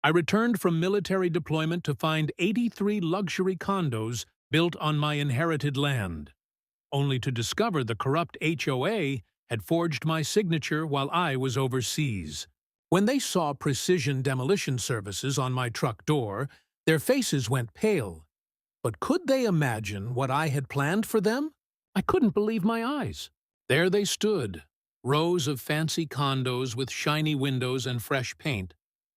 I returned from military deployment to find 83 luxury condos built on my inherited land, only to discover the corrupt HOA had forged my signature while I was overseas. When they saw Precision Demolition Services on my truck door, their faces went pale. But could they imagine what I had planned for them? I couldn't believe my eyes. There they stood, rows of fancy condos with shiny windows and fresh paint,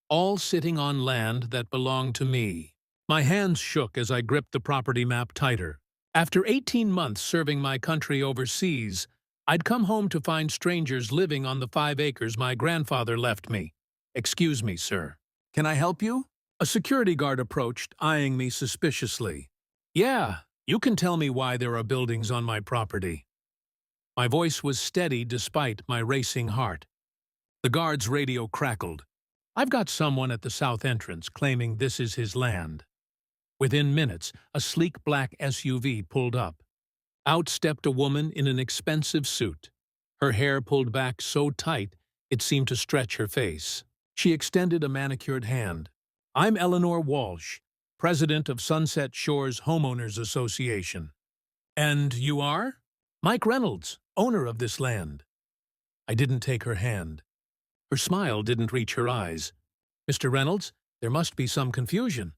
all sitting on land that belonged to me. My hands shook as I gripped the property map tighter. After 18 months serving my country overseas, I'd come home to find strangers living on the 5 acres my grandfather left me. "Excuse me, sir. Can I help you?" A security guard approached, eyeing me suspiciously. "Yeah, you can tell me why there are buildings on my property." My voice was steady despite my racing heart. The guard's radio crackled. "I've got someone at the south entrance claiming this is his land." Within minutes, a sleek black SUV pulled up. Out stepped a woman in an expensive suit. Her hair pulled back so tight it seemed to stretch her face. She extended a manicured hand. "I'm Eleanor Walsh, president of Sunset Shores Homeowners Association." "And you are?" "Mike Reynolds, owner of this land." I didn't take her hand. Her smile didn't reach her eyes. "Mr. Reynolds, there must be some confusion.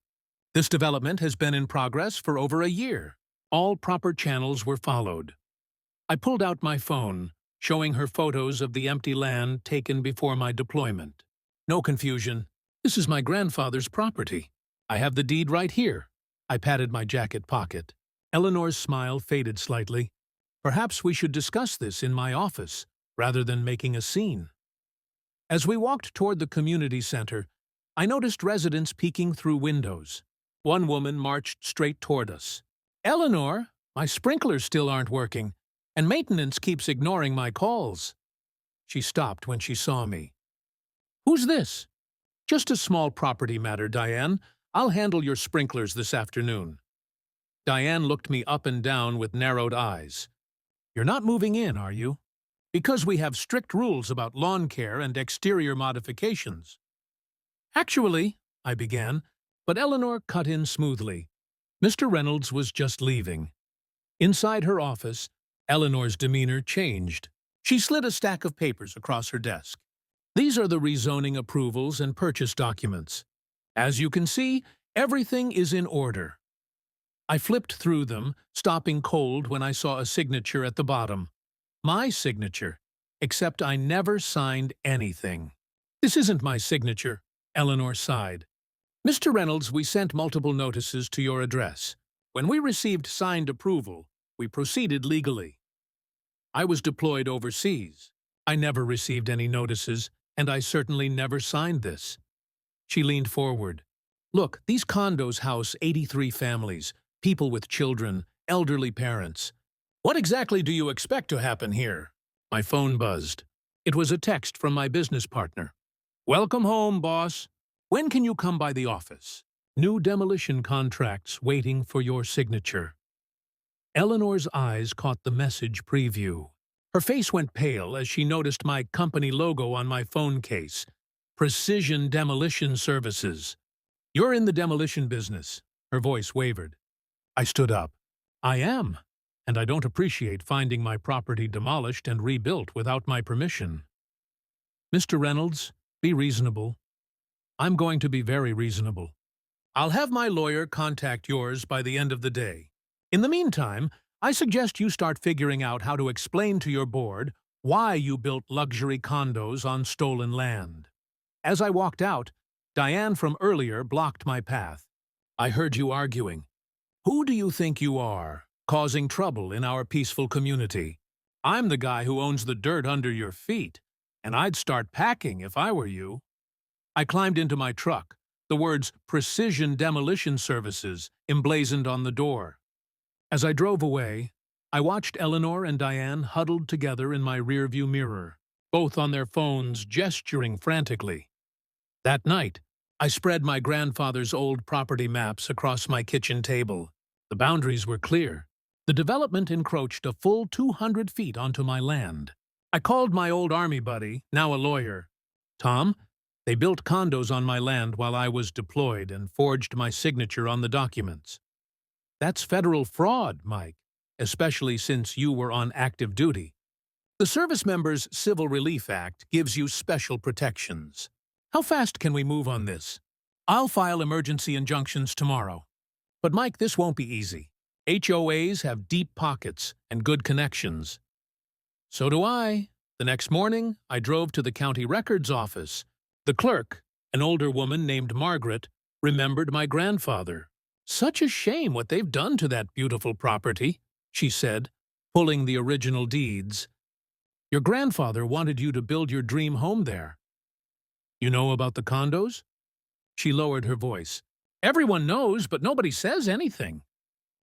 This development has been in progress for over a year." All proper channels were followed. I pulled out my phone, showing her photos of the empty land taken before my deployment. "No confusion. This is my grandfather's property. I have the deed right here." I patted my jacket pocket. Eleanor's smile faded slightly. "Perhaps we should discuss this in my office, rather than making a scene." As we walked toward the community center, I noticed residents peeking through windows. One woman marched straight toward us. "Eleanor, my sprinklers still aren't working, and maintenance keeps ignoring my calls." She stopped when she saw me. "Who's this?" "Just a small property matter, Diane. I'll handle your sprinklers this afternoon." Diane looked me up and down with narrowed eyes. "You're not moving in, are you?" "Because we have strict rules about lawn care and exterior modifications." "Actually," I began, but Eleanor cut in smoothly. Mr. Reynolds was just leaving. Inside her office, Eleanor's demeanor changed. She slid a stack of papers across her desk. "These are the rezoning approvals and purchase documents. As you can see, everything is in order." I flipped through them, stopping cold when I saw a signature at the bottom. My signature, except I never signed anything. "This isn't my signature," Eleanor sighed. "Mr. Reynolds, we sent multiple notices to your address. When we received signed approval, we proceeded legally. I was deployed overseas. I never received any notices, and I certainly never signed this." She leaned forward. "Look, these condos house 83 families, people with children, elderly parents. What exactly do you expect to happen here?" My phone buzzed. It was a text from my business partner. "Welcome home, boss. When can you come by the office? New demolition contracts waiting for your signature." Eleanor's eyes caught the message preview. Her face went pale as she noticed my company logo on my phone case. Precision Demolition Services. "You're in the demolition business." Her voice wavered. I stood up. "I am, and I don't appreciate finding my property demolished and rebuilt without my permission." "Mr. Reynolds, be reasonable." "I'm going to be very reasonable. I'll have my lawyer contact yours by the end of the day. In the meantime, I suggest you start figuring out how to explain to your board why you built luxury condos on stolen land." As I walked out, Diane from earlier blocked my path. "I heard you arguing. Who do you think you are, causing trouble in our peaceful community? I'm the guy who owns the dirt under your feet, and I'd start packing if I were you." I climbed into my truck, the words "Precision Demolition Services" emblazoned on the door. As I drove away, I watched Eleanor and Diane huddled together in my rearview mirror, both on their phones gesturing frantically. That night, I spread my grandfather's old property maps across my kitchen table. The boundaries were clear. The development encroached a full 200 feet onto my land. I called my old army buddy, now a lawyer. "Tom, They built condos on my land while I was deployed and forged my signature on the documents. That's federal fraud, Mike, especially since you were on active duty. The Service Members Civil Relief Act gives you special protections. How fast can we move on this? I'll file emergency injunctions tomorrow. But Mike, this won't be easy. HOAs have deep pockets and good connections. So do I. The next morning, I drove to the county records office. The clerk, an older woman named Margaret, remembered my grandfather. "Such a shame what they've done to that beautiful property," she said, pulling the original deeds. "Your grandfather wanted you to build your dream home there. You know about the condos?" She lowered her voice. "Everyone knows, but nobody says anything.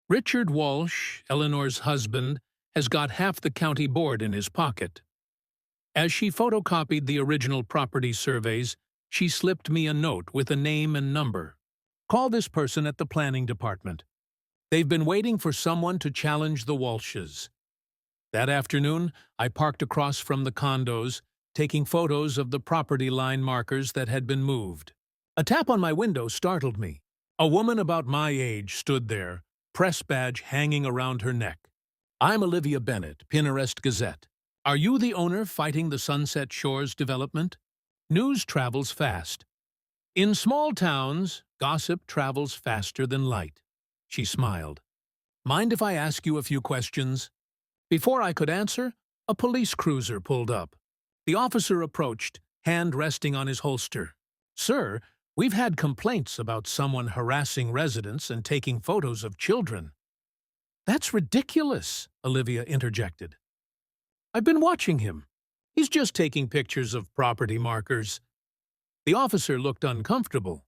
Richard Walsh, Eleanor's husband, has got half the county board in his pocket." As she photocopied the original property surveys, she slipped me a note with a name and number. "Call this person at the planning department. They've been waiting for someone to challenge the Walshes." That afternoon, I parked across from the condos, taking photos of the property line markers that had been moved. A tap on my window startled me. A woman about my age stood there, press badge hanging around her neck. "I'm Olivia Bennett, Pinterest Gazette. Are you the owner fighting the Sunset Shores development?" News travels fast. In small towns, gossip travels faster than light. She smiled. "Mind if I ask you a few questions?" Before I could answer, a police cruiser pulled up. The officer approached, hand resting on his holster. "Sir, we've had complaints about someone harassing residents and taking photos of children." "That's ridiculous," Olivia interjected. "I've been watching him. He's just taking pictures of property markers." The officer looked uncomfortable.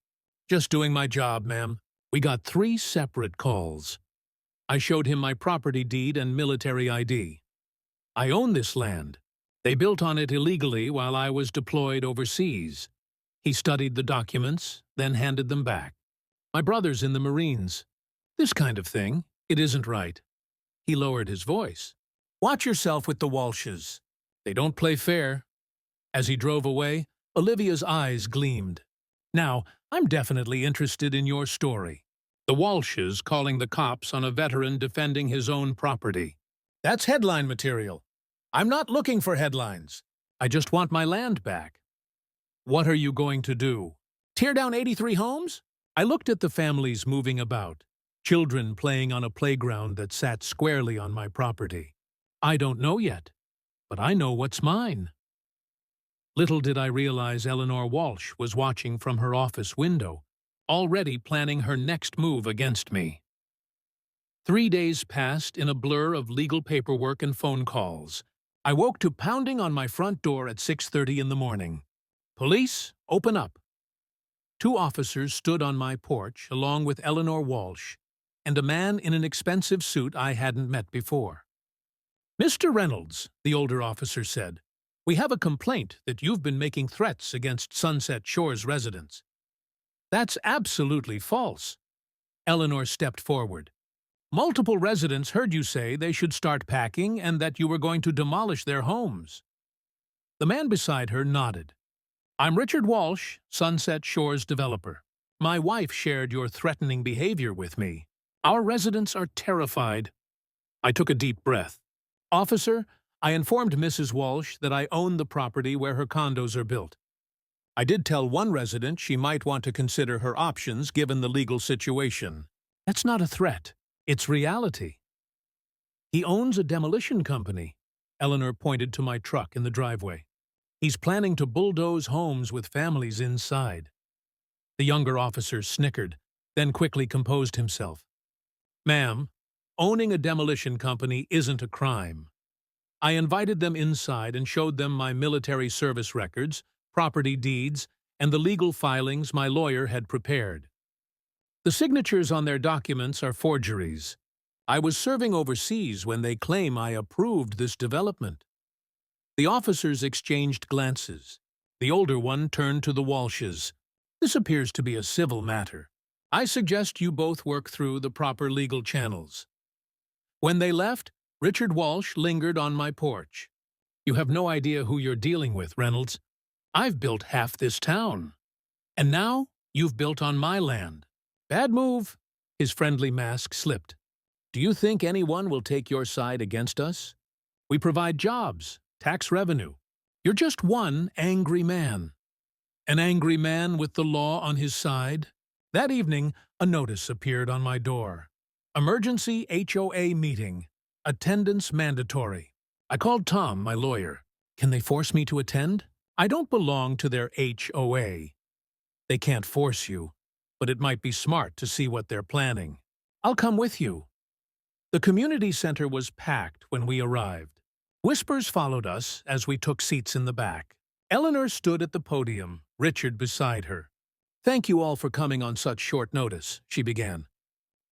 "Just doing my job, ma'am. We got 3 separate calls." I showed him my property deed and military ID. "I own this land. They built on it illegally while I was deployed overseas." He studied the documents, then handed them back. "My brother's in the Marines. This kind of thing, it isn't right." He lowered his voice. "Watch yourself with the Walshes. They don't play fair." As he drove away, Olivia's eyes gleamed. "Now, I'm definitely interested in your story. The Walshes calling the cops on a veteran defending his own property. That's headline material. I'm not looking for headlines. I just want my land back." "What are you going to do? Tear down 83 homes?" I looked at the families moving about, children playing on a playground that sat squarely on my property. "I don't know yet, but I know what's mine." Little did I realize Eleanor Walsh was watching from her office window, already planning her next move against me. 3 days passed in a blur of legal paperwork and phone calls. I woke to pounding on my front door at 6:30 in the morning. "Police, open up." 2 officers stood on my porch, along with Eleanor Walsh, and a man in an expensive suit I hadn't met before. "Mr. Reynolds," the older officer said, "we have a complaint that you've been making threats against Sunset Shores residents." "That's absolutely false." Eleanor stepped forward. "Multiple residents heard you say they should start packing and that you were going to demolish their homes." The man beside her nodded. "I'm Richard Walsh, Sunset Shores developer. My wife shared your threatening behavior with me. Our residents are terrified." I took a deep breath. "Officer, I informed Mrs. Walsh that I own the property where her condos are built. I did tell one resident she might want to consider her options given the legal situation." "That's not a threat. It's reality." "He owns a demolition company." Eleanor pointed to my truck in the driveway. "He's planning to bulldoze homes with families inside." The younger officer snickered, then quickly composed himself. "Ma'am, owning a demolition company isn't a crime." I invited them inside and showed them my military service records, property deeds, and the legal filings my lawyer had prepared. The signatures on their documents are forgeries. I was serving overseas when they claim I approved this development. The officers exchanged glances. The older one turned to the Walshes. "This appears to be a civil matter. I suggest you both work through the proper legal channels." When they left, Richard Walsh lingered on my porch. "You have no idea who you're dealing with, Reynolds. I've built half this town. And now you've built on my land. Bad move. His friendly mask slipped. Do you think anyone will take your side against us? We provide jobs, tax revenue. You're just one angry man. An angry man with the law on his side? That evening, a notice appeared on my door. Emergency HOA meeting. Attendance mandatory. I called Tom, my lawyer. Can they force me to attend? I don't belong to their HOA. They can't force you, but it might be smart to see what they're planning. I'll come with you. The community center was packed when we arrived. Whispers followed us as we took seats in the back. Eleanor stood at the podium, Richard beside her. Thank you all for coming on such short notice, she began.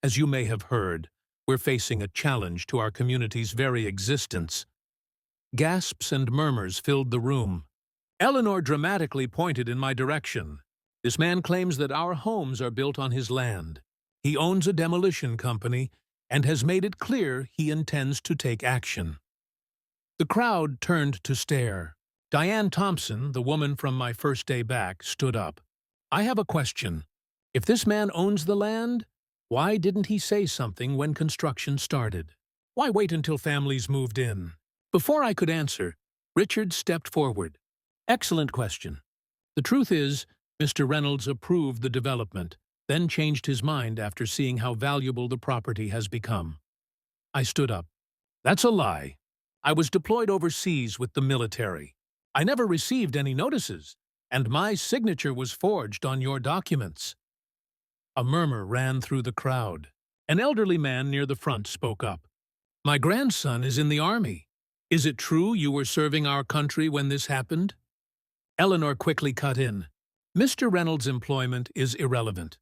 As you may have heard, we're facing a challenge to our community's very existence. Gasps and murmurs filled the room. Eleanor dramatically pointed in my direction. This man claims that our homes are built on his land. He owns a demolition company and has made it clear he intends to take action. The crowd turned to stare. Diane Thompson, the woman from my first day back, stood up. I have a question. If this man owns the land, why didn't he say something when construction started? Why wait until families moved in? Before I could answer, Richard stepped forward. Excellent question. The truth is, Mr. Reynolds approved the development, then changed his mind after seeing how valuable the property has become. I stood up. That's a lie. I was deployed overseas with the military. I never received any notices, and my signature was forged on your documents. A murmur ran through the crowd. An elderly man near the front spoke up. My grandson is in the army. Is it true you were serving our country when this happened? Eleanor quickly cut in. Mr. Reynolds' employment is irrelevant.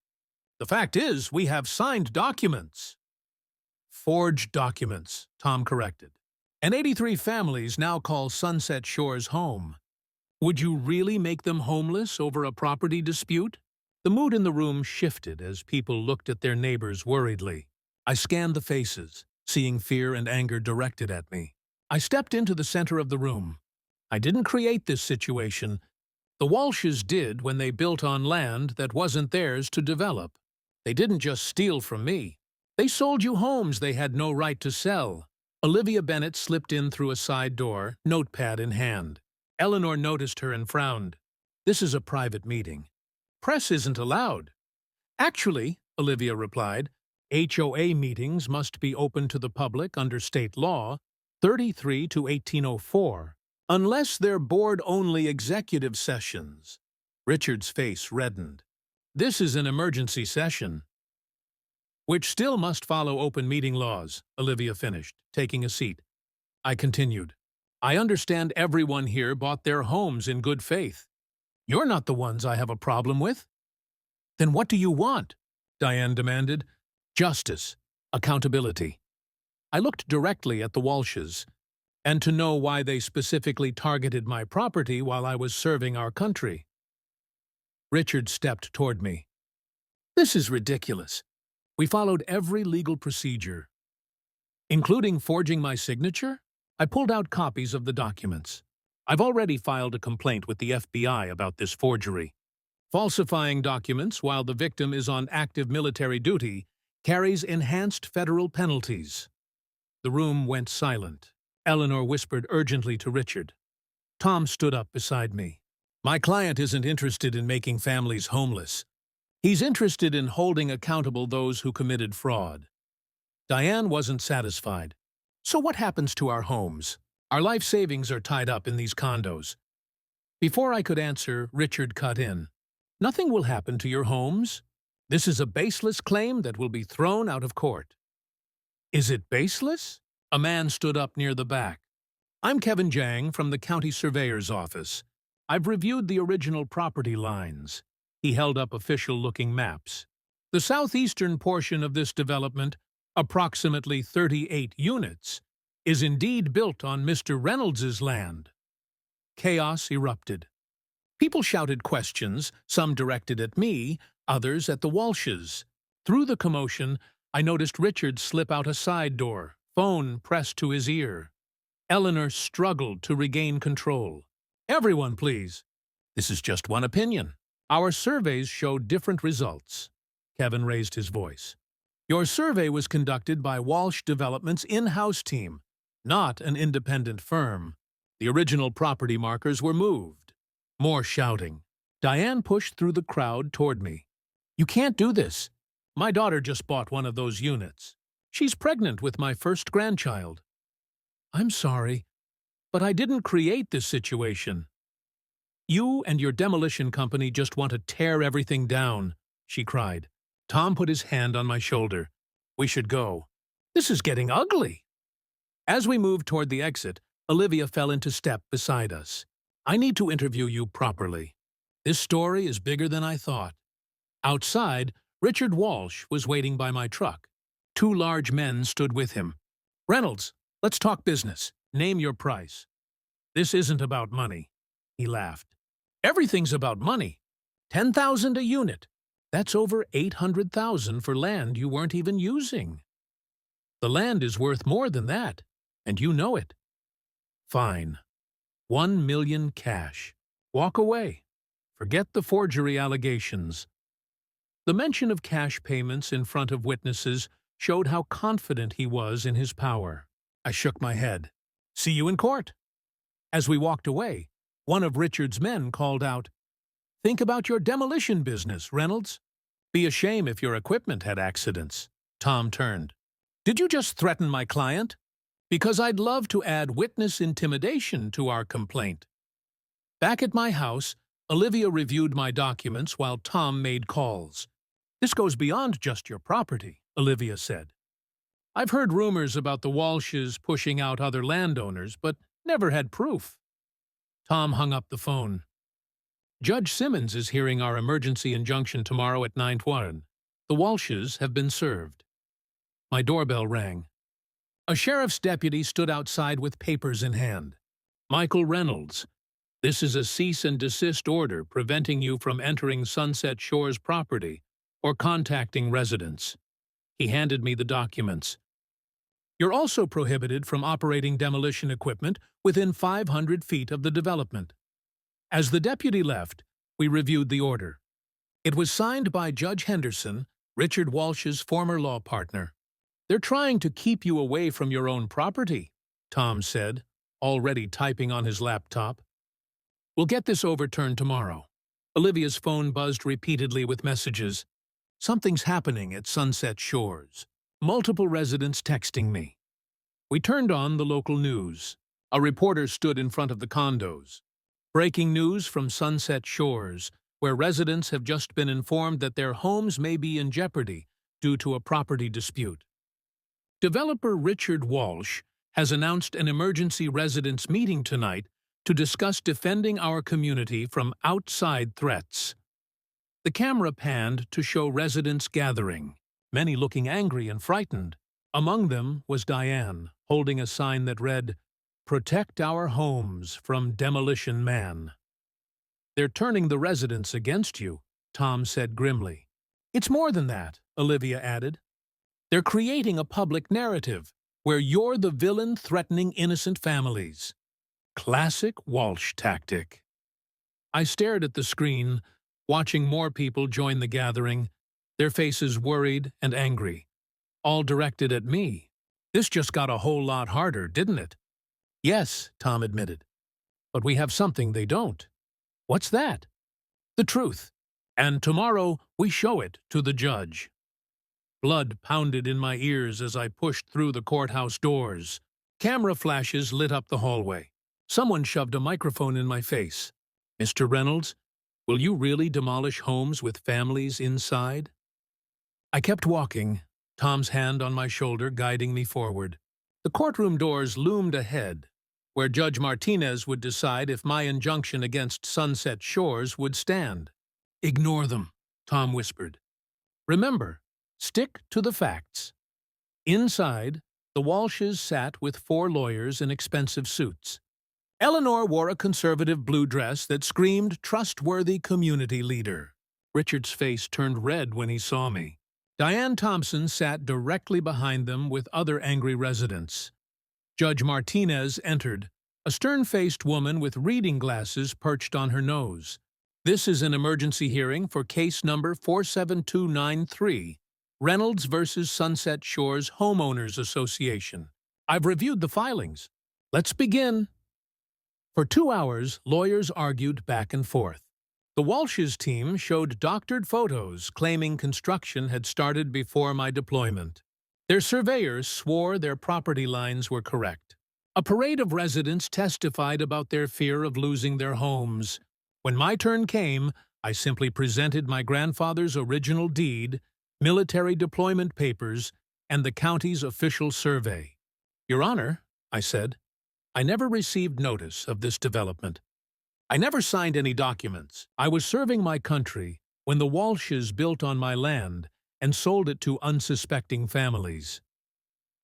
The fact is, we have signed documents. Forged documents, Tom corrected. And 83 families now call Sunset Shores home. Would you really make them homeless over a property dispute? The mood in the room shifted as people looked at their neighbors worriedly. I scanned the faces, seeing fear and anger directed at me. I stepped into the center of the room. I didn't create this situation. The Walshes did when they built on land that wasn't theirs to develop. They didn't just steal from me. They sold you homes they had no right to sell. Olivia Bennett slipped in through a side door, notepad in hand. Eleanor noticed her and frowned. This is a private meeting. Press isn't allowed. Actually, Olivia replied, HOA meetings must be open to the public under state law 33 to 1804. Unless they're board-only executive sessions. Richard's face reddened. This is an emergency session. Which still must follow open meeting laws, Olivia finished, taking a seat. I continued. I understand everyone here bought their homes in good faith. You're not the ones I have a problem with. Then what do you want? Diane demanded. Justice. Accountability. I looked directly at the Walshes, and to know why they specifically targeted my property while I was serving our country. Richard stepped toward me. This is ridiculous. We followed every legal procedure. Including forging my signature? I pulled out copies of the documents. I've already filed a complaint with the FBI about this forgery. Falsifying documents while the victim is on active military duty carries enhanced federal penalties. The room went silent. Eleanor whispered urgently to Richard. Tom stood up beside me. My client isn't interested in making families homeless. He's interested in holding accountable those who committed fraud. Diane wasn't satisfied. So what happens to our homes? Our life savings are tied up in these condos. Before I could answer, Richard cut in. Nothing will happen to your homes. This is a baseless claim that will be thrown out of court. Is it baseless? A man stood up near the back. I'm Kevin Jang from the county surveyor's office. I've reviewed the original property lines. He held up official-looking maps. The southeastern portion of this development, approximately 38 units, is indeed built on Mr. Reynolds's land. Chaos erupted. People shouted questions, some directed at me, others at the Walshes. Through the commotion, I noticed Richard slip out a side door, phone pressed to his ear. Eleanor struggled to regain control. Everyone, please. This is just one opinion. Our surveys show different results. Kevin raised his voice. Your survey was conducted by Walsh Development's in-house team, not an independent firm. The original property markers were moved. More shouting. Diane pushed through the crowd toward me. You can't do this. My daughter just bought one of those units. She's pregnant with my first grandchild. I'm sorry, but I didn't create this situation. You and your demolition company just want to tear everything down, she cried. Tom put his hand on my shoulder. We should go. This is getting ugly. As we moved toward the exit, Olivia fell into step beside us. I need to interview you properly. This story is bigger than I thought. Outside, Richard Walsh was waiting by my truck. 2 large men stood with him. Reynolds, let's talk business. Name your price. This isn't about money, he laughed. Everything's about money. $10,000 a unit. That's over $800,000 for land you weren't even using. The land is worth more than that, and you know it. Fine. $1 million cash. Walk away. Forget the forgery allegations. The mention of cash payments in front of witnesses showed how confident he was in his power. I shook my head. See you in court. As we walked away, one of Richard's men called out, Think about your demolition business, Reynolds. Be a shame if your equipment had accidents. Tom turned. Did you just threaten my client? Because I'd love to add witness intimidation to our complaint. Back at my house, Olivia reviewed my documents while Tom made calls. This goes beyond just your property, Olivia said. I've heard rumors about the Walshes pushing out other landowners, but never had proof. Tom hung up the phone. Judge Simmons is hearing our emergency injunction tomorrow at 9:20. The Walshes have been served. My doorbell rang. A sheriff's deputy stood outside with papers in hand. Michael Reynolds, this is a cease and desist order preventing you from entering Sunset Shores property or contacting residents. He handed me the documents. You're also prohibited from operating demolition equipment within 500 feet of the development. As the deputy left, we reviewed the order. It was signed by Judge Henderson, Richard Walsh's former law partner. They're trying to keep you away from your own property, Tom said, already typing on his laptop. We'll get this overturned tomorrow. Olivia's phone buzzed repeatedly with messages. Something's happening at Sunset Shores. Multiple residents texting me. We turned on the local news. A reporter stood in front of the condos. Breaking news from Sunset Shores, where residents have just been informed that their homes may be in jeopardy due to a property dispute. Developer Richard Walsh has announced an emergency residents meeting tonight to discuss defending our community from outside threats. The camera panned to show residents gathering, many looking angry and frightened. Among them was Diane, holding a sign that read, Protect our homes from Demolition Man. They're turning the residents against you, Tom said grimly. It's more than that, Olivia added. They're creating a public narrative where you're the villain threatening innocent families. Classic Walsh tactic. I stared at the screen, watching more people join the gathering, their faces worried and angry, all directed at me. This just got a whole lot harder, didn't it? Yes, Tom admitted. But we have something they don't. What's that? The truth. And tomorrow we show it to the judge. Blood pounded in my ears as I pushed through the courthouse doors. Camera flashes lit up the hallway. Someone shoved a microphone in my face. Mr. Reynolds, will you really demolish homes with families inside? I kept walking, Tom's hand on my shoulder guiding me forward. The courtroom doors loomed ahead, where Judge Martinez would decide if my injunction against Sunset Shores would stand. Ignore them, Tom whispered. Remember, stick to the facts. Inside, the Walshes sat with 4 lawyers in expensive suits. Eleanor wore a conservative blue dress that screamed trustworthy community leader. Richard's face turned red when he saw me. Diane Thompson sat directly behind them with other angry residents. Judge Martinez entered, a stern-faced woman with reading glasses perched on her nose. This is an emergency hearing for case number 47293, Reynolds versus Sunset Shores Homeowners Association. I've reviewed the filings. Let's begin. For 2 hours, lawyers argued back and forth. The Walsh's team showed doctored photos claiming construction had started before my deployment. Their surveyors swore their property lines were correct. A parade of residents testified about their fear of losing their homes. When my turn came, I simply presented my grandfather's original deed, military deployment papers, and the county's official survey. "Your Honor," I said, "I never received notice of this development. I never signed any documents. I was serving my country when the Walshes built on my land and sold it to unsuspecting families."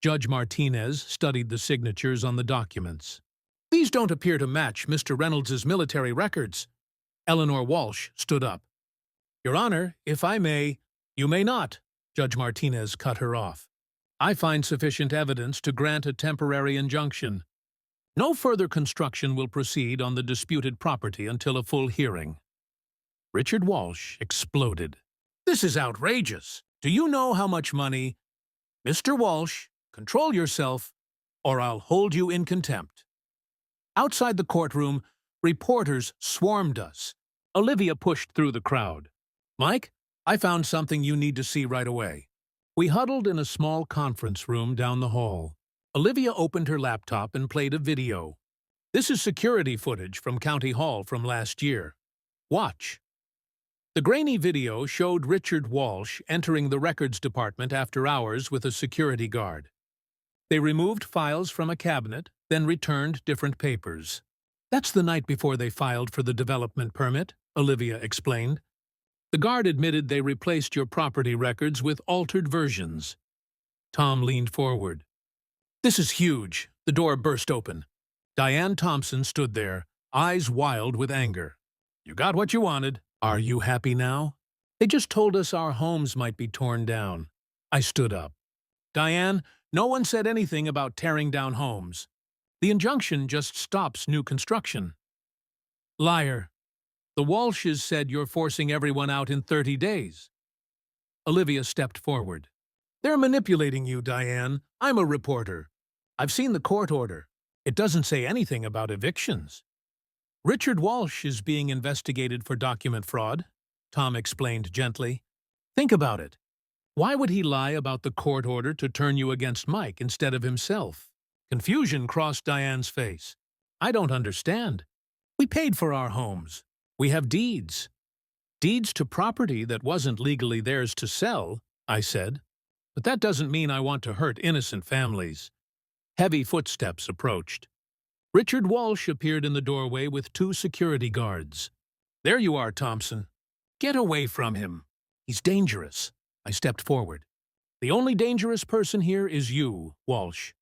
Judge Martinez studied the signatures on the documents. "These don't appear to match Mr. Reynolds's military records." Eleanor Walsh stood up. "Your Honor, if I may—" "You may not," Judge Martinez cut her off. "I find sufficient evidence to grant a temporary injunction. No further construction will proceed on the disputed property until a full hearing." Richard Walsh exploded. "This is outrageous. Do you know how much money—" "Mr. Walsh, control yourself, or I'll hold you in contempt." Outside the courtroom, reporters swarmed us. Olivia pushed through the crowd. "Mike, I found something you need to see right away." We huddled in a small conference room down the hall. Olivia opened her laptop and played a video. "This is security footage from County Hall from last year. Watch." The grainy video showed Richard Walsh entering the records department after hours with a security guard. They removed files from a cabinet, then returned different papers. "That's the night before they filed for the development permit," Olivia explained. "The guard admitted they replaced your property records with altered versions." Tom leaned forward. "This is huge." The door burst open. Diane Thompson stood there, eyes wild with anger. "You got what you wanted. Are you happy now? They just told us our homes might be torn down." I stood up. "Diane, no one said anything about tearing down homes. The injunction just stops new construction." "Liar. The Walshes said you're forcing everyone out in 30 days. Olivia stepped forward. "They're manipulating you, Diane. I'm a reporter. I've seen the court order. It doesn't say anything about evictions." "Richard Walsh is being investigated for document fraud," Tom explained gently. "Think about it. Why would he lie about the court order to turn you against Mike instead of himself?" Confusion crossed Diane's face. "I don't understand. We paid for our homes. We have deeds. Deeds to property that wasn't legally theirs to sell," I said. "But that doesn't mean I want to hurt innocent families." Heavy footsteps approached. Richard Walsh appeared in the doorway with 2 security guards. "There you are, Thompson. Get away from him. He's dangerous." I stepped forward. "The only dangerous person here is you, Walsh.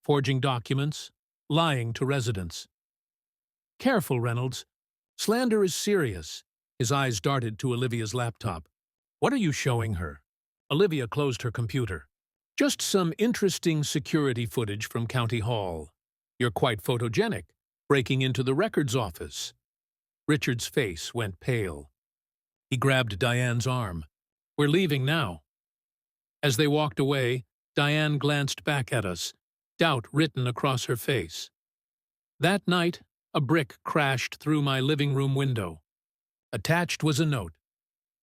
Forging documents, lying to residents." "Careful, Reynolds. Slander is serious." His eyes darted to Olivia's laptop. "What are you showing her?" Olivia closed her computer. "Just some interesting security footage from County Hall. You're quite photogenic, breaking into the records office." Richard's face went pale. He grabbed Diane's arm. "We're leaving now." As they walked away, Diane glanced back at us, doubt written across her face. That night, a brick crashed through my living room window. Attached was a note.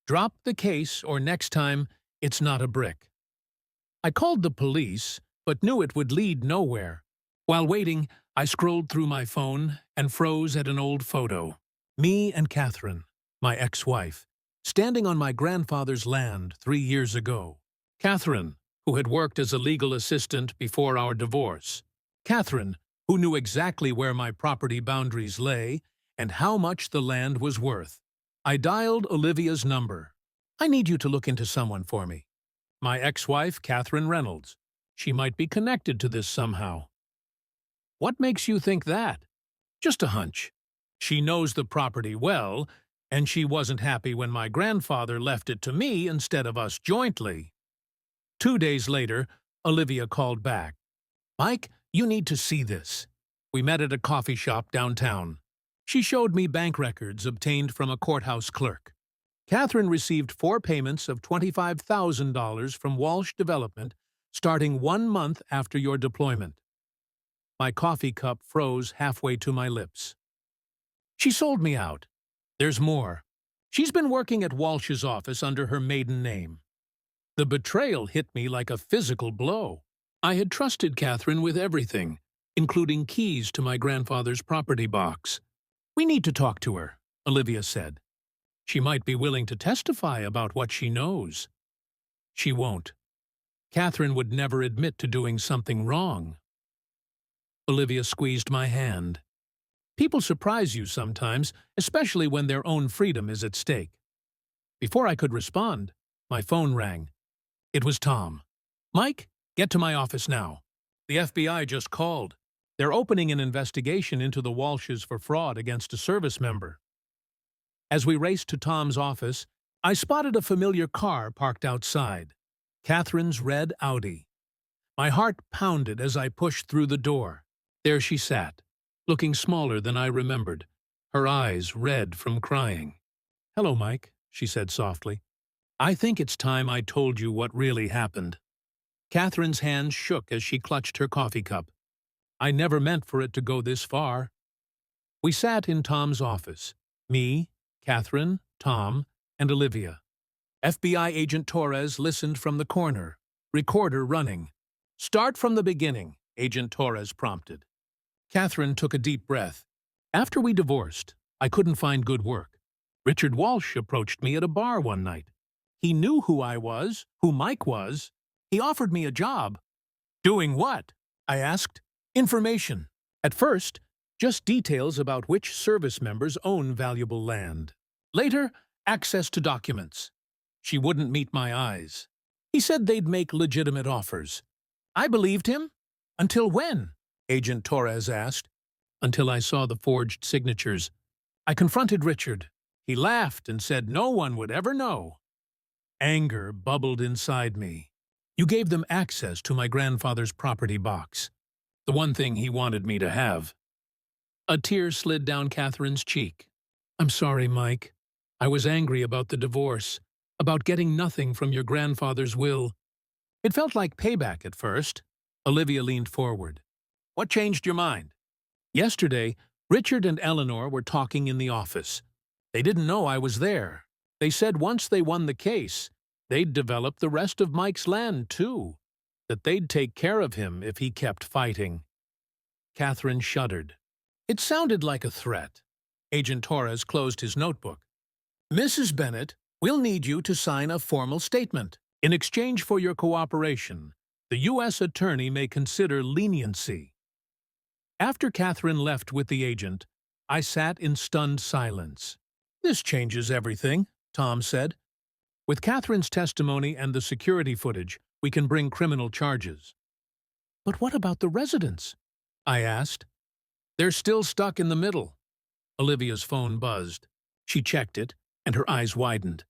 "Drop the case or next time, it's not a brick." I called the police, but knew it would lead nowhere. While waiting, I scrolled through my phone and froze at an old photo. Me and Catherine, my ex-wife, standing on my grandfather's land 3 years ago. Catherine, who had worked as a legal assistant before our divorce. Catherine, who knew exactly where my property boundaries lay and how much the land was worth. I dialed Olivia's number. "I need you to look into someone for me." "My ex-wife, Catherine Reynolds. She might be connected to this somehow." "What makes you think that?" "Just a hunch. She knows the property well, and she wasn't happy when my grandfather left it to me instead of us jointly." 2 days later, Olivia called back. "Mike, you need to see this." We met at a coffee shop downtown. She showed me bank records obtained from a courthouse clerk. Catherine received 4 payments of $25,000 from Walsh Development starting 1 month after your deployment. My coffee cup froze halfway to my lips. She sold me out. There's more. She's been working at Walsh's office under her maiden name. The betrayal hit me like a physical blow. I had trusted Catherine with everything, including keys to my grandfather's property box. "We need to talk to her," Olivia said. "She might be willing to testify about what she knows." "She won't. Catherine would never admit to doing something wrong." Olivia squeezed my hand. People surprise you sometimes, especially when their own freedom is at stake. Before I could respond, my phone rang. It was Tom. "Mike, get to my office now. The FBI just called. They're opening an investigation into the Walshes for fraud against a service member." As we raced to Tom's office, I spotted a familiar car parked outside. Catherine's red Audi. My heart pounded as I pushed through the door. There she sat, looking smaller than I remembered, her eyes red from crying. "Hello, Mike," she said softly. "I think it's time I told you what really happened." Catherine's hands shook as she clutched her coffee cup. I never meant for it to go this far. We sat in Tom's office. Me, Catherine, Tom, and Olivia. FBI agent Torres listened from the corner, recorder running. "Start from the beginning," Agent Torres prompted. Catherine took a deep breath. "After we divorced, I couldn't find good work. Richard Walsh approached me at a bar one night. He knew who I was, who Mike was. He offered me a job." "Doing what?" I asked. "Information. At first, just details about which service members own valuable land. Later, access to documents." She wouldn't meet my eyes. "He said they'd make legitimate offers." I believed him. "Until when?" Agent Torres asked. "Until I saw the forged signatures. I confronted Richard. He laughed and said no one would ever know." Anger bubbled inside me. "You gave them access to my grandfather's property box. The one thing he wanted me to have." A tear slid down Catherine's cheek. "I'm sorry, Mike. I was angry about the divorce, about getting nothing from your grandfather's will. It felt like payback at first." Olivia leaned forward. "What changed your mind?" "Yesterday, Richard and Eleanor were talking in the office. They didn't know I was there. They said once they won the case, they'd develop the rest of Mike's land, too. That they'd take care of him if he kept fighting." Catherine shuddered. It sounded like a threat. Agent Torres closed his notebook. "Mrs. Bennett, we'll need you to sign a formal statement. In exchange for your cooperation, the U.S. Attorney may consider leniency." After Catherine left with the agent, I sat in stunned silence. "This changes everything," Tom said. "With Catherine's testimony and the security footage, we can bring criminal charges." "But what about the residents?" I asked. "They're still stuck in the middle." Olivia's phone buzzed. She checked it, and her eyes widened.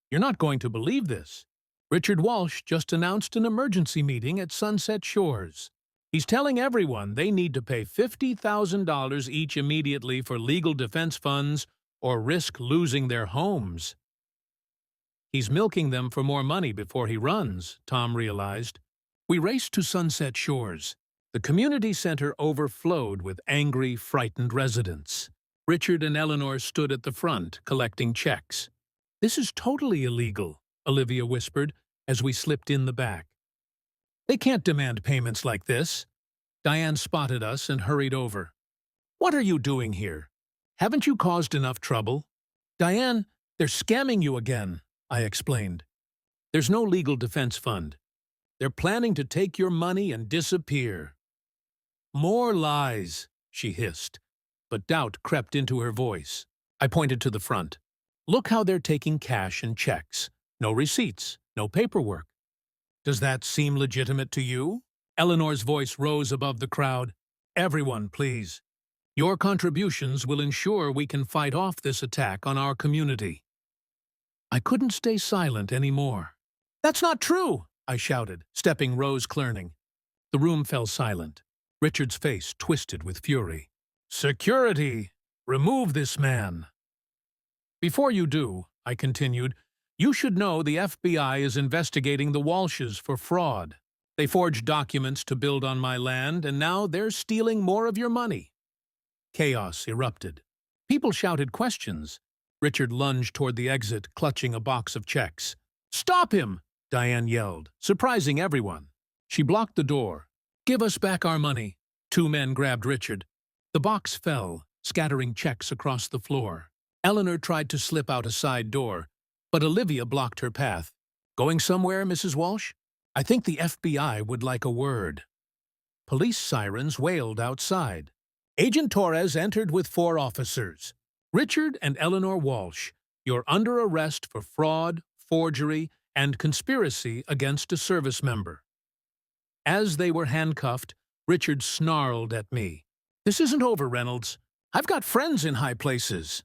"You're not going to believe this. Richard Walsh just announced an emergency meeting at Sunset Shores. He's telling everyone they need to pay $50,000 each immediately for legal defense funds or risk losing their homes." "He's milking them for more money before he runs," Tom realized. We raced to Sunset Shores. The community center overflowed with angry, frightened residents. Richard and Eleanor stood at the front, collecting checks. "This is totally illegal," Olivia whispered as we slipped in the back. "They can't demand payments like this." Diane spotted us and hurried over. "What are you doing here? Haven't you caused enough trouble?" "Diane, they're scamming you again," I explained. "There's no legal defense fund. They're planning to take your money and disappear." "More lies," she hissed, but doubt crept into her voice. I pointed to the front. "Look how they're taking cash and checks. No receipts, no paperwork. Does that seem legitimate to you?" Eleanor's voice rose above the crowd. "Everyone, please. Your contributions will ensure we can fight off this attack on our community." I couldn't stay silent anymore. "That's not true!" I shouted, stepping Rose Clerning. The room fell silent. Richard's face twisted with fury. "Security!" Remove this man. Before you do, I continued, you should know the FBI is investigating the Walshes for fraud. They forged documents to build on my land, and now they're stealing more of your money. Chaos erupted. People shouted questions. Richard lunged toward the exit, clutching a box of checks. "Stop him!" Diane yelled, surprising everyone. She blocked the door. "Give us back our money." Two men grabbed Richard. The box fell, scattering checks across the floor. Eleanor tried to slip out a side door, but Olivia blocked her path. "Going somewhere, Mrs. Walsh? I think the FBI would like a word." Police sirens wailed outside. Agent Torres entered with 4 officers. "Richard and Eleanor Walsh, you're under arrest for fraud, forgery, and conspiracy against a service member." As they were handcuffed, Richard snarled at me. "This isn't over, Reynolds. I've got friends in high places."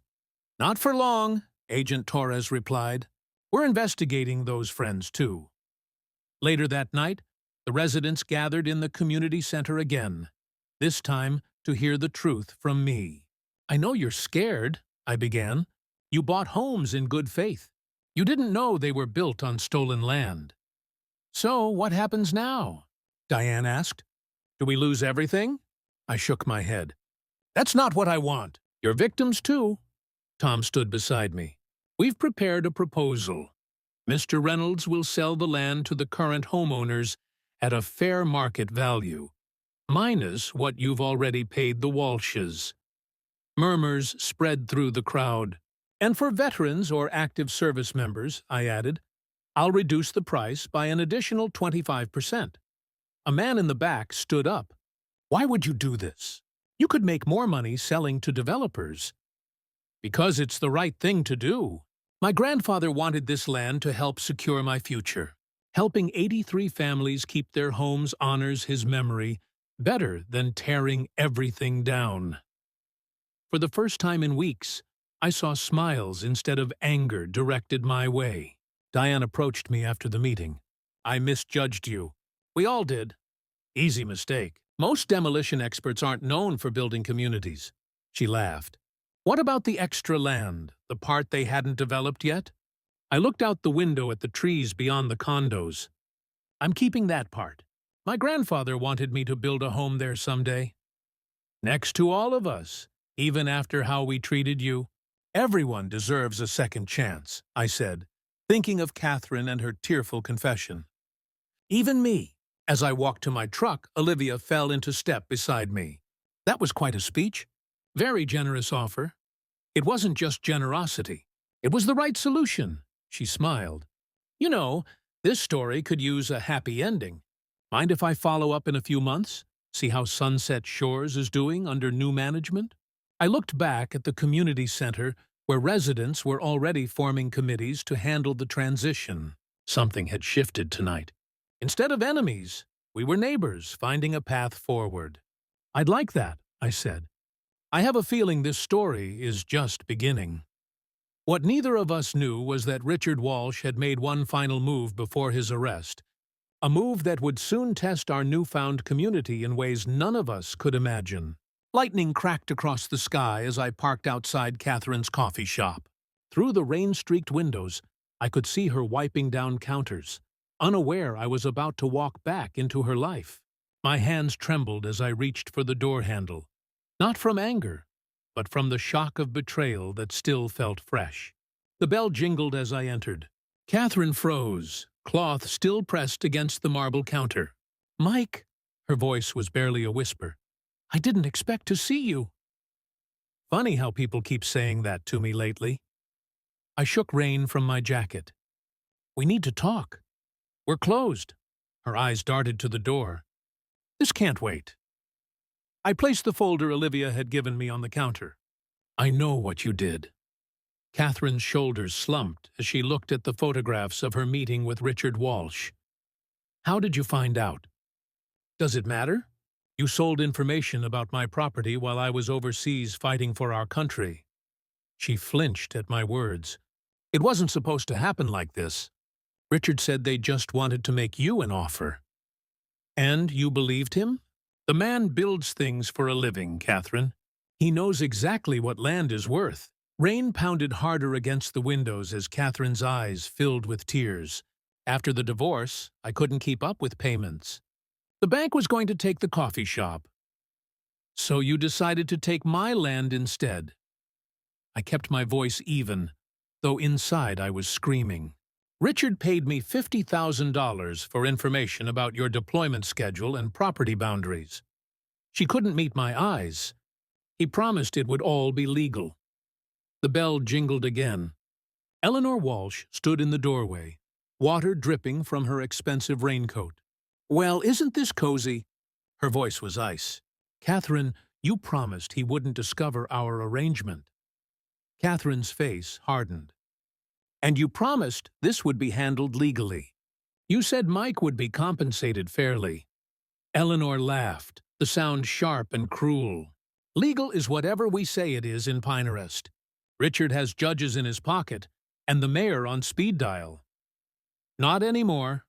"Not for long," Agent Torres replied. "We're investigating those friends, too." Later that night, the residents gathered in the community center again, this time to hear the truth from me. "I know you're scared," I began. "You bought homes in good faith. You didn't know they were built on stolen land." "So what happens now?" Diane asked. "Do we lose everything?" I shook my head. "That's not what I want. Your victims, too." Tom stood beside me. "We've prepared a proposal. Mr. Reynolds will sell the land to the current homeowners at a fair market value, minus what you've already paid the Walshes." Murmurs spread through the crowd. "And for veterans or active service members," I added, "I'll reduce the price by an additional 25%. A man in the back stood up. "Why would you do this? You could make more money selling to developers." "Because it's the right thing to do. My grandfather wanted this land to help secure my future. Helping 83 families keep their homes honors his memory better than tearing everything down." For the first time in weeks, I saw smiles instead of anger directed my way. Diane approached me after the meeting. "I misjudged you." "We all did." "Easy mistake. Most demolition experts aren't known for building communities." She laughed. "What about the extra land, the part they hadn't developed yet?" I looked out the window at the trees beyond the condos. "I'm keeping that part. My grandfather wanted me to build a home there someday." "Next to all of us, even after how we treated you." "Everyone deserves a second chance," I said, thinking of Catherine and her tearful confession. "Even me." As I walked to my truck, Olivia fell into step beside me. "That was quite a speech. Very generous offer." "It wasn't just generosity. It was the right solution." She smiled. "You know, this story could use a happy ending. Mind if I follow up in a few months? See how Sunset Shores is doing under new management?" I looked back at the community center where residents were already forming committees to handle the transition. Something had shifted tonight. Instead of enemies, we were neighbors finding a path forward. "I'd like that," I said. "I have a feeling this story is just beginning." What neither of us knew was that Richard Walsh had made one final move before his arrest, a move that would soon test our newfound community in ways none of us could imagine. Lightning cracked across the sky as I parked outside Catherine's coffee shop. Through the rain-streaked windows, I could see her wiping down counters, unaware I was about to walk back into her life. My hands trembled as I reached for the door handle, not from anger, but from the shock of betrayal that still felt fresh. The bell jingled as I entered. Catherine froze, cloth still pressed against the marble counter. "Mike," her voice was barely a whisper, "I didn't expect to see you." Funny how people keep saying that to me lately. I shook rain from my jacket. "We need to talk." "We're closed." Her eyes darted to the door. "This can't wait." I placed the folder Olivia had given me on the counter. "I know what you did." Catherine's shoulders slumped as she looked at the photographs of her meeting with Richard Walsh. "How did you find out?" "Does it matter? You sold information about my property while I was overseas fighting for our country." She flinched at my words. "It wasn't supposed to happen like this. Richard said they just wanted to make you an offer." "And you believed him?" "The man builds things for a living, Catherine. He knows exactly what land is worth. Rain pounded harder against the windows as Catherine's eyes filled with tears. After the divorce, I couldn't keep up with payments. The bank was going to take the coffee shop. So you decided to take my land instead. I kept my voice even, though inside I was screaming. Richard paid me $50,000 for information about your deployment schedule and property boundaries. She couldn't meet my eyes. He promised it would all be legal. The bell jingled again. Eleanor Walsh stood in the doorway, water dripping from her expensive raincoat. "Well, isn't this cozy?" Her voice was ice. "Catherine, you promised he wouldn't discover our arrangement." Catherine's face hardened. "And you promised this would be handled legally. You said Mike would be compensated fairly." Eleanor laughed, the sound sharp and cruel. "Legal is whatever we say it is in Pinehurst. Richard has judges in his pocket, and the mayor on speed dial." "Not anymore."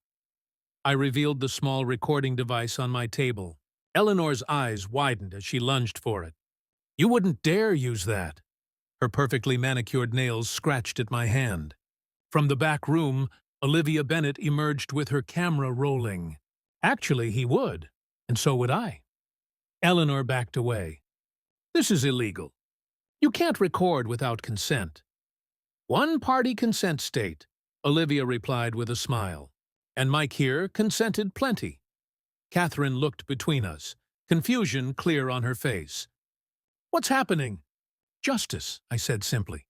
I revealed the small recording device on my table. Eleanor's eyes widened as she lunged for it. "You wouldn't dare use that." Her perfectly manicured nails scratched at my hand. From the back room, Olivia Bennett emerged with her camera rolling. Actually, he would, and so would I. Eleanor backed away. "This is illegal. You can't record without consent." "One-party consent state," Olivia replied with a smile. "And Mike here consented plenty." Catherine looked between us, confusion clear on her face. "What's happening?" "Justice," I said simply.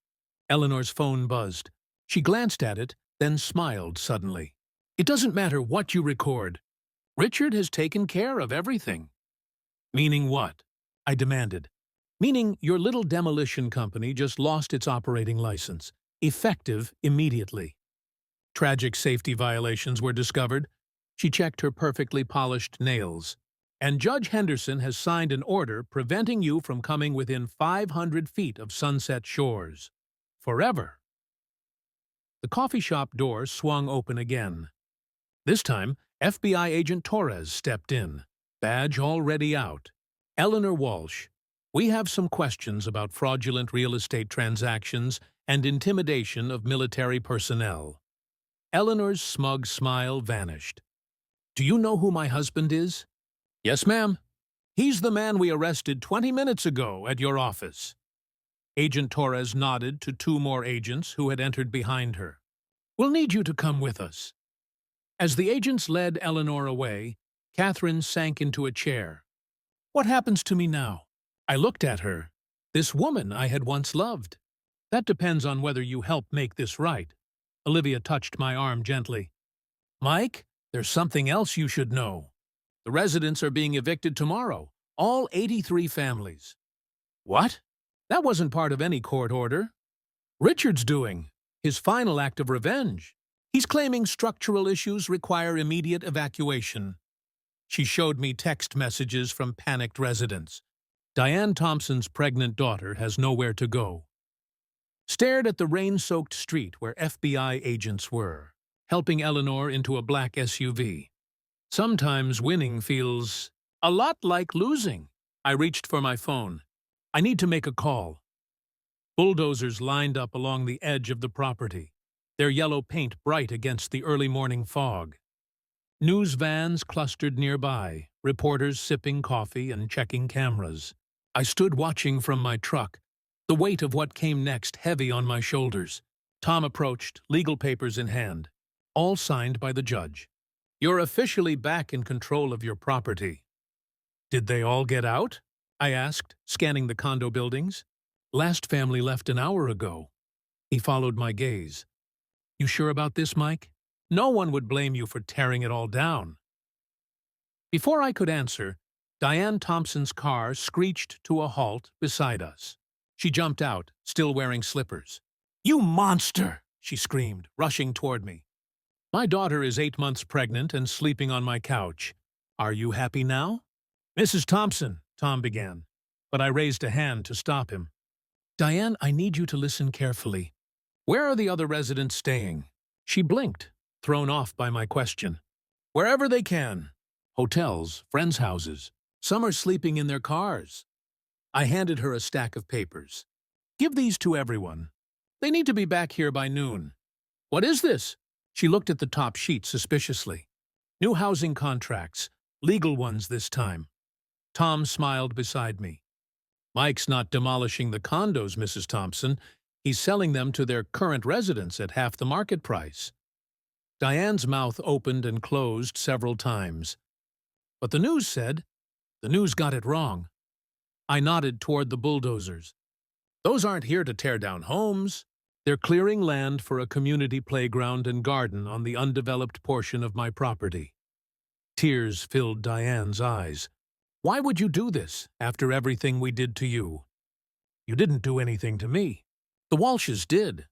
Eleanor's phone buzzed. She glanced at it, then smiled suddenly. "It doesn't matter what you record. Richard has taken care of everything." "Meaning what?" I demanded. "Meaning your little demolition company just lost its operating license, effective immediately. Tragic safety violations were discovered." She checked her perfectly polished nails. "And Judge Henderson has signed an order preventing you from coming within 500 feet of Sunset Shores. Forever." The coffee shop door swung open again. This time, FBI agent Torres stepped in, badge already out. "Eleanor Walsh, we have some questions about fraudulent real estate transactions and intimidation of military personnel." Eleanor's smug smile vanished. "Do you know who my husband is?" "Yes, ma'am. He's the man we arrested 20 minutes ago at your office." Agent Torres nodded to two more agents who had entered behind her. "We'll need you to come with us." As the agents led Eleanor away, Catherine sank into a chair. "What happens to me now?" I looked at her. "This woman I had once loved." "That depends on whether you help make this right." Olivia touched my arm gently. "Mike, there's something else you should know. The residents are being evicted tomorrow, all 83 families." "What? That wasn't part of any court order." "Richard's doing his final act of revenge. He's claiming structural issues require immediate evacuation." She showed me text messages from panicked residents. Diane Thompson's pregnant daughter has nowhere to go. Stared at the rain-soaked street where FBI agents were, helping Eleanor into a black SUV. Sometimes winning feels a lot like losing. I reached for my phone. "I need to make a call." Bulldozers lined up along the edge of the property, their yellow paint bright against the early morning fog. News vans clustered nearby, reporters sipping coffee and checking cameras. I stood watching from my truck, the weight of what came next heavy on my shoulders. Tom approached, legal papers in hand, all signed by the judge. "You're officially back in control of your property." "Did they all get out?" I asked, scanning the condo buildings. "Last family left an hour ago." He followed my gaze. "You sure about this, Mike? No one would blame you for tearing it all down." Before I could answer, Diane Thompson's car screeched to a halt beside us. She jumped out, still wearing slippers. "You monster!" she screamed, rushing toward me. "My daughter is 8 months pregnant and sleeping on my couch. Are you happy now?" "Mrs. Thompson," Tom began, but I raised a hand to stop him. "Diane, I need you to listen carefully. Where are the other residents staying?" She blinked, thrown off by my question. "Wherever they can. Hotels, friends' houses. Some are sleeping in their cars." I handed her a stack of papers. Give these to everyone. They need to be back here by noon. What is this? She looked at the top sheet suspiciously. New housing contracts, legal ones this time. Tom smiled beside me. Mike's not demolishing the condos, Mrs. Thompson. He's selling them to their current residents at half the market price. Diane's mouth opened and closed several times. But the news said, the news got it wrong. I nodded toward the bulldozers. Those aren't here to tear down homes. They're clearing land for a community playground and garden on the undeveloped portion of my property. Tears filled Diane's eyes. Why would you do this after everything we did to you? You didn't do anything to me. The Walshes did.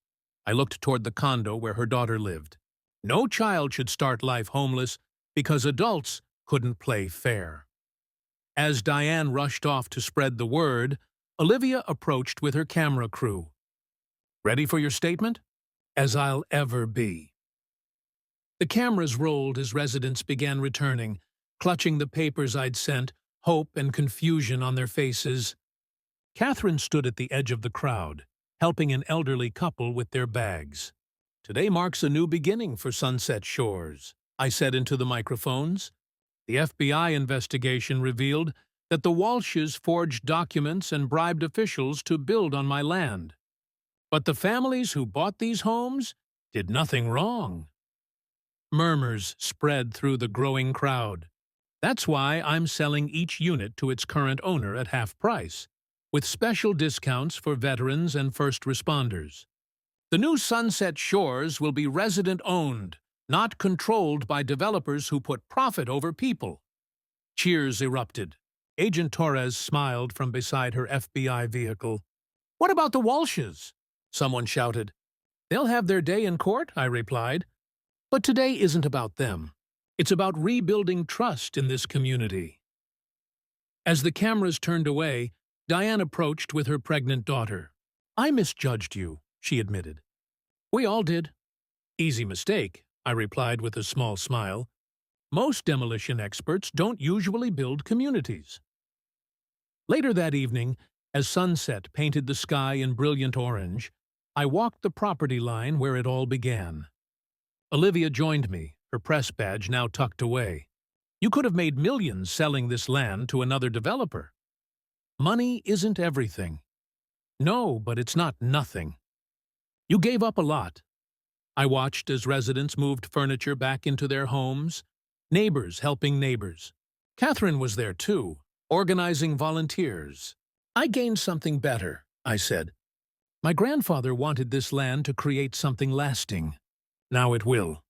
I looked toward the condo where her daughter lived. No child should start life homeless because adults couldn't play fair. As Diane rushed off to spread the word, Olivia approached with her camera crew. Ready for your statement? As I'll ever be. The cameras rolled as residents began returning, clutching the papers I'd sent, hope and confusion on their faces. Catherine stood at the edge of the crowd, helping an elderly couple with their bags. Today marks a new beginning for Sunset Shores, I said into the microphones. The FBI investigation revealed that the Walshes forged documents and bribed officials to build on my land. But the families who bought these homes did nothing wrong. Murmurs spread through the growing crowd. That's why I'm selling each unit to its current owner at half price, with special discounts for veterans and first responders. The new Sunset Shores will be resident-owned, not controlled by developers who put profit over people. Cheers erupted. Agent Torres smiled from beside her FBI vehicle. What about the Walshes? Someone shouted. They'll have their day in court, I replied. But today isn't about them. It's about rebuilding trust in this community. As the cameras turned away, Diane approached with her pregnant daughter. I misjudged you, she admitted. We all did. Easy mistake, I replied with a small smile. Most demolition experts don't usually build communities. Later that evening, as sunset painted the sky in brilliant orange, I walked the property line where it all began. Olivia joined me, her press badge now tucked away. You could have made millions selling this land to another developer. Money isn't everything. No, but it's not nothing. You gave up a lot. I watched as residents moved furniture back into their homes, neighbors helping neighbors. Catherine was there too, organizing volunteers. I gained something better, I said. My grandfather wanted this land to create something lasting. Now it will.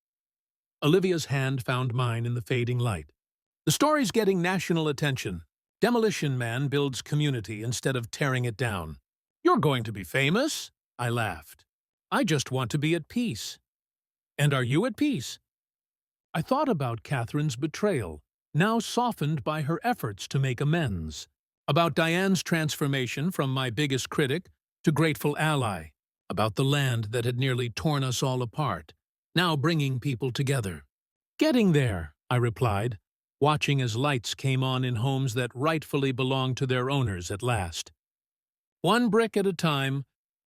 Olivia's hand found mine in the fading light. The story's getting national attention. Demolition Man builds community instead of tearing it down. You're going to be famous? I laughed. I just want to be at peace. And are you at peace? I thought about Catherine's betrayal, now softened by her efforts to make amends. About Diane's transformation from my biggest critic to grateful ally. About the land that had nearly torn us all apart, now bringing people together. Getting there, I replied, watching as lights came on in homes that rightfully belonged to their owners at last. One brick at a time,